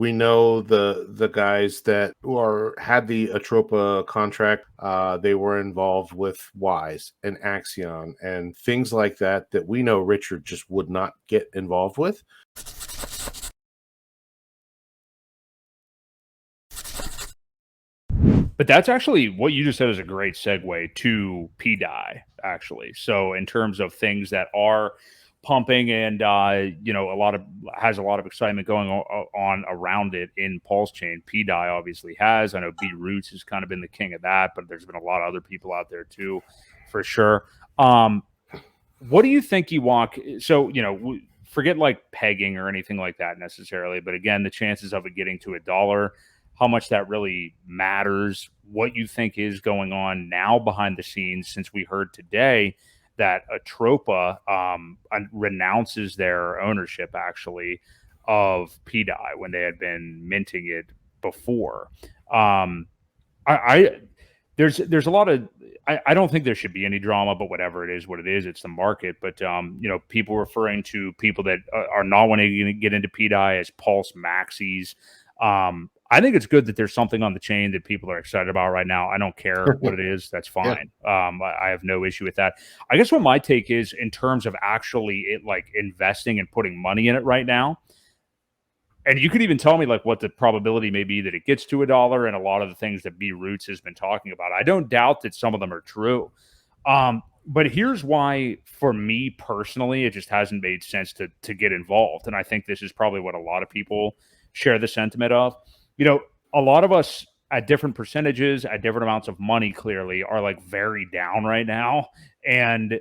We know the guys that had the Atropa contract. They were involved with Wise and Axion and things like that that we know Richard just would not get involved with. But that's actually what you just said is a great segue to pDAI, actually. So in terms of things that are pumping and has a lot of excitement going on around it in PulseChain, pDAI obviously has. I know B Roots has kind of been the king of that, but there's been a lot of other people out there too, for sure. What do you think, Ewok? So forget like pegging or anything like that necessarily, but again, the chances of it getting to $1, how much that really matters, what you think is going on now behind the scenes, since we heard today that Atropa renounces their ownership actually of pDAI when they had been minting it before. I there's a lot of I don't think there should be any drama, but whatever it is, what it is, it's the market. But people referring to people that are not wanting to get into pDAI as Pulse Maxis. I think it's good that there's something on the chain that people are excited about right now. I don't care what it is. That's fine. Yeah. I have no issue with that. I guess what my take is in terms of actually investing and putting money in it right now. And you could even tell me like what the probability may be that it gets to $1 and a lot of the things that B Roots has been talking about. I don't doubt that some of them are true. But here's why, for me personally, it just hasn't made sense to get involved. And I think this is probably what a lot of people share the sentiment of. A lot of us at different percentages, at different amounts of money, clearly are like very down right now and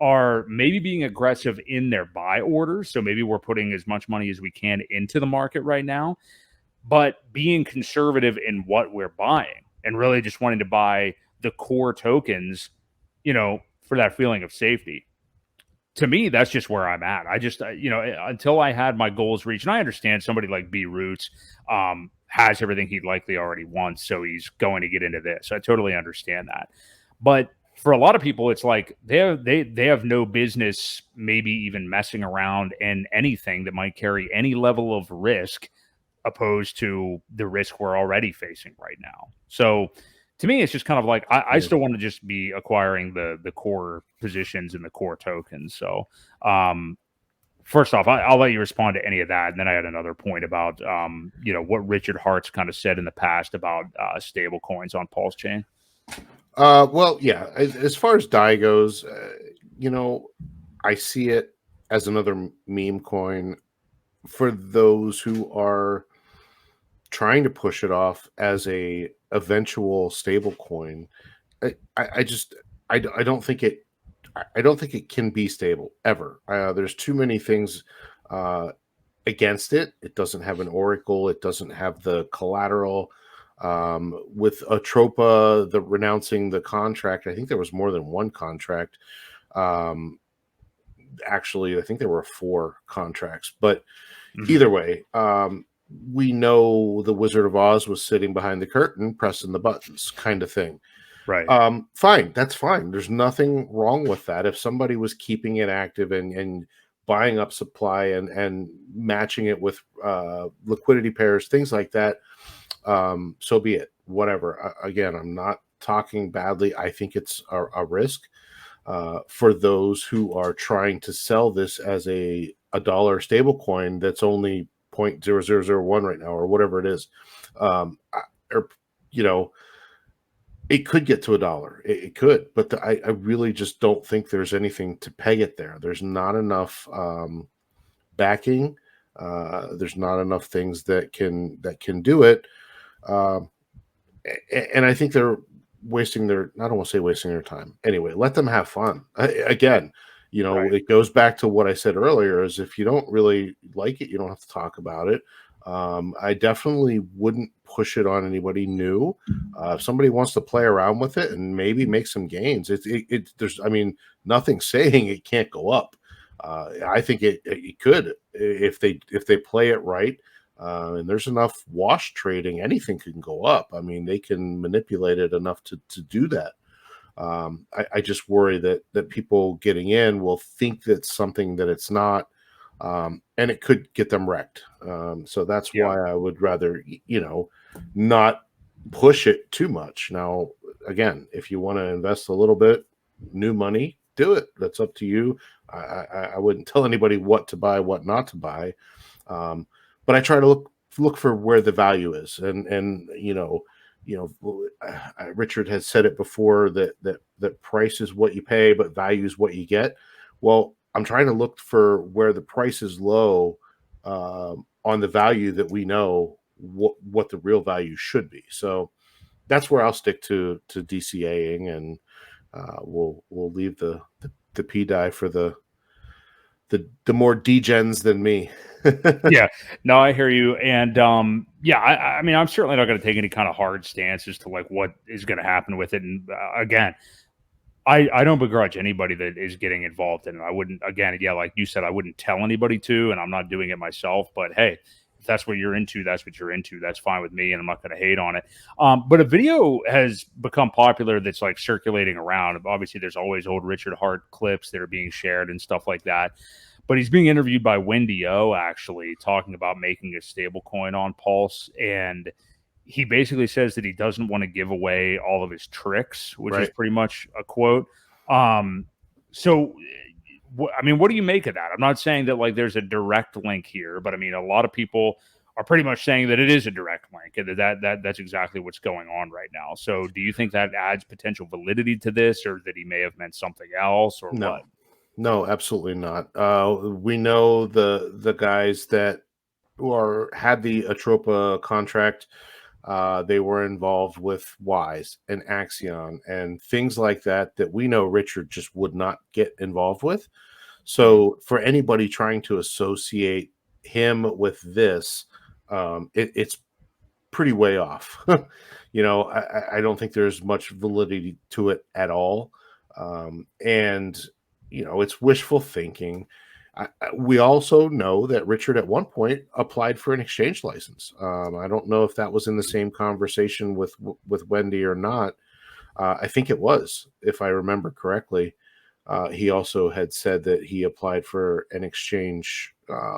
are maybe being aggressive in their buy orders. So maybe we're putting as much money as we can into the market right now, but being conservative in what we're buying and really just wanting to buy the core tokens, for that feeling of safety. To me, that's just where I'm at. I just, until I had my goals reached, and I understand somebody like B Roots has everything he likely already wants, so he's going to get into this. I totally understand that. But for a lot of people, it's like they have no business maybe even messing around in anything that might carry any level of risk opposed to the risk we're already facing right now. So to me, it's just kind of like I still want to just be acquiring the core positions and the core tokens. So first off, I'll let you respond to any of that. And then I had another point about, what Richard Hart's kind of said in the past about stable coins on PulseChain. Well, yeah, as far as DAI goes, I see it as another meme coin for those who are trying to push it off as a eventual stable coin. I don't think it can be stable ever. There's too many things against it. It doesn't have an oracle. It doesn't have the collateral. With Atropa, renouncing the contract, I think there was more than one contract. Actually, I think there were 4 contracts, but either way, we know the Wizard of Oz was sitting behind the curtain, pressing the buttons, kind of thing. Right. Fine. That's fine. There's nothing wrong with that. If somebody was keeping it active and buying up supply and matching it with liquidity pairs, things like that, so be it. Whatever. Again, I'm not talking badly. I think it's a risk for those who are trying to sell this as a dollar stable coin that's only 0.0001 right now, or whatever it is. It could get to $1. It could, but I really just don't think there's anything to peg it there. There's not enough backing. There's not enough things that can do it. And I think they're wasting I don't want to say wasting their time. Anyway, let them have fun. Again, right. It goes back to what I said earlier, is if you don't really like it, you don't have to talk about it. I definitely wouldn't push it on anybody new. If somebody wants to play around with it and maybe make some gains, there's nothing saying it can't go up. I think it could if they play it right. And there's enough wash trading, anything can go up. They can manipulate it enough to do that. I just worry that people getting in will think that's something that it's not. and it could get them wrecked. So that's Yeah. why I would rather, not push it too much. Now, again, if you want to invest a little bit, new money, do it. That's up to you. I wouldn't tell anybody what to buy, what not to buy, but I try to look for where the value is, and Richard has said it before that price is what you pay, but value is what you get. Well, I'm trying to look for where the price is low on the value that we know what the real value should be. So that's where I'll stick to DCAing, and we'll leave the pDAI for the more degens than me. Yeah, no, I hear you, and yeah, I mean, I'm certainly not going to take any kind of hard stance as to like what is going to happen with it. And again, I don't begrudge anybody that is getting involved in it. I wouldn't, again, yeah, like you said, I wouldn't tell anybody to, and I'm not doing it myself. But hey, if that's what you're into, that's what you're into. That's fine with me, and I'm not going to hate on it. But a video has become popular that's like circulating around. Obviously, there's always old Richard Hart clips that are being shared and stuff like that. But he's being interviewed by Wendy O, actually, talking about making a stable coin on Pulse. And he basically says that he doesn't want to give away all of his tricks, which is Right. pretty much a quote. So, I mean, what do you make of that? I'm not saying that like there's a direct link here, but I mean, a lot of people are pretty much saying that it is a direct link, and that's exactly what's going on right now. So, do you think that adds potential validity to this, or that he may have meant something else, or No, what? no, absolutely not. We know the guys that had the Atropa contract. They were involved with Wise and Axion and things like that we know Richard just would not get involved with. So for anybody trying to associate him with this, it's pretty way off. I don't think there's much validity to it at all. And it's wishful thinking. We also know that Richard at one point applied for an exchange license. I don't know if that was in the same conversation with Wendy or not. I think it was, if I remember correctly. He also had said that he applied for an exchange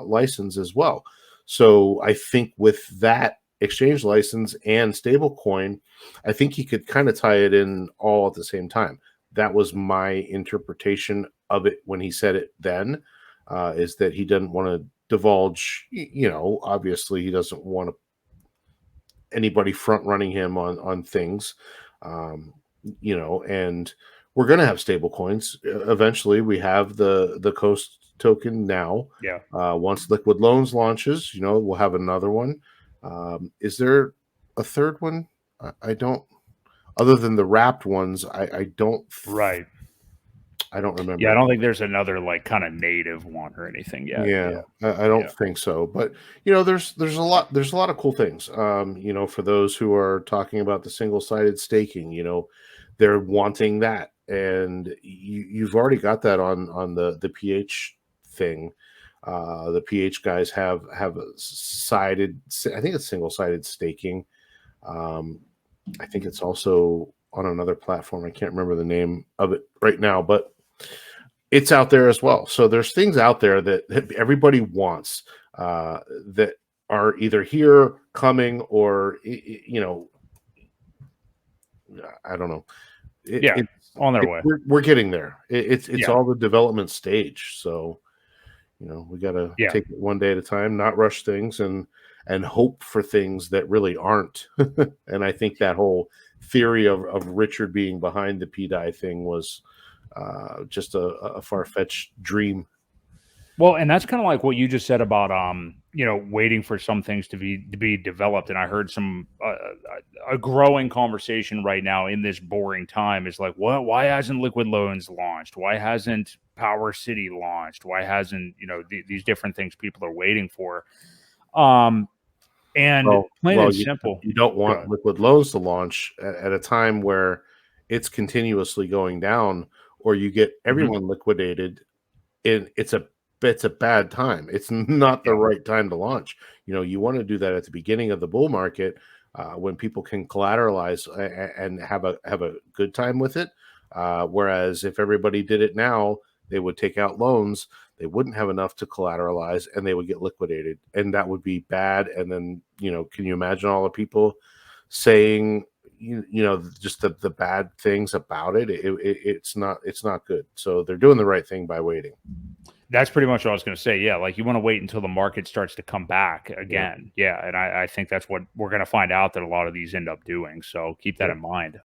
license as well. So I think with that exchange license and stablecoin, I think he could kind of tie it in all at the same time. That was my interpretation of it when he said it then, is that he didn't want to divulge, obviously he doesn't want anybody front running him on things, um, and we're going to have stable coins. Eventually we have the Coast token now. Yeah. Once Liquid Loans launches, we'll have another one. Is there a third one? I don't, other than the wrapped ones, I don't. Right. I don't remember. Yeah, I don't think there's another like kind of native one or anything yet. Yeah, I don't think so. But there's a lot of cool things. For those who are talking about the single-sided staking, they're wanting that, and you've already got that on the PH thing. The PH guys have a sided, I think it's single-sided staking. I think it's also on another platform. I can't remember the name of it right now, but it's out there as well. So there's things out there that everybody wants, that are either here, coming, or I don't know. On their way. We're getting there. It's Yeah. all the development stage. So we got to take it one day at a time, not rush things, and hope for things that really aren't. And I think that whole theory of Richard being behind the pDAI thing was just a far-fetched dream. Well, and that's kind of like what you just said about waiting for some things to be developed. And I heard some a growing conversation right now in this boring time is like, what? Why hasn't Liquid Loans launched? Why hasn't Power City launched? Why hasn't these different things people are waiting for? And plain and simple, you don't want Liquid Loans to launch at a time where it's continuously going down, or you get everyone liquidated. It's a bad time. It's not the right time to launch. You want to do that at the beginning of the bull market, when people can collateralize and have a good time with it. Whereas if everybody did it now, they would take out loans. they wouldn't have enough to collateralize, and they would get liquidated, and that would be bad. And then, can you imagine all the people saying, just the bad things about it? It's not good. So they're doing the right thing by waiting. That's pretty much what I was going to say. Yeah, like you want to wait until the market starts to come back again. Yeah, and I think that's what we're going to find out that a lot of these end up doing. So keep that in mind.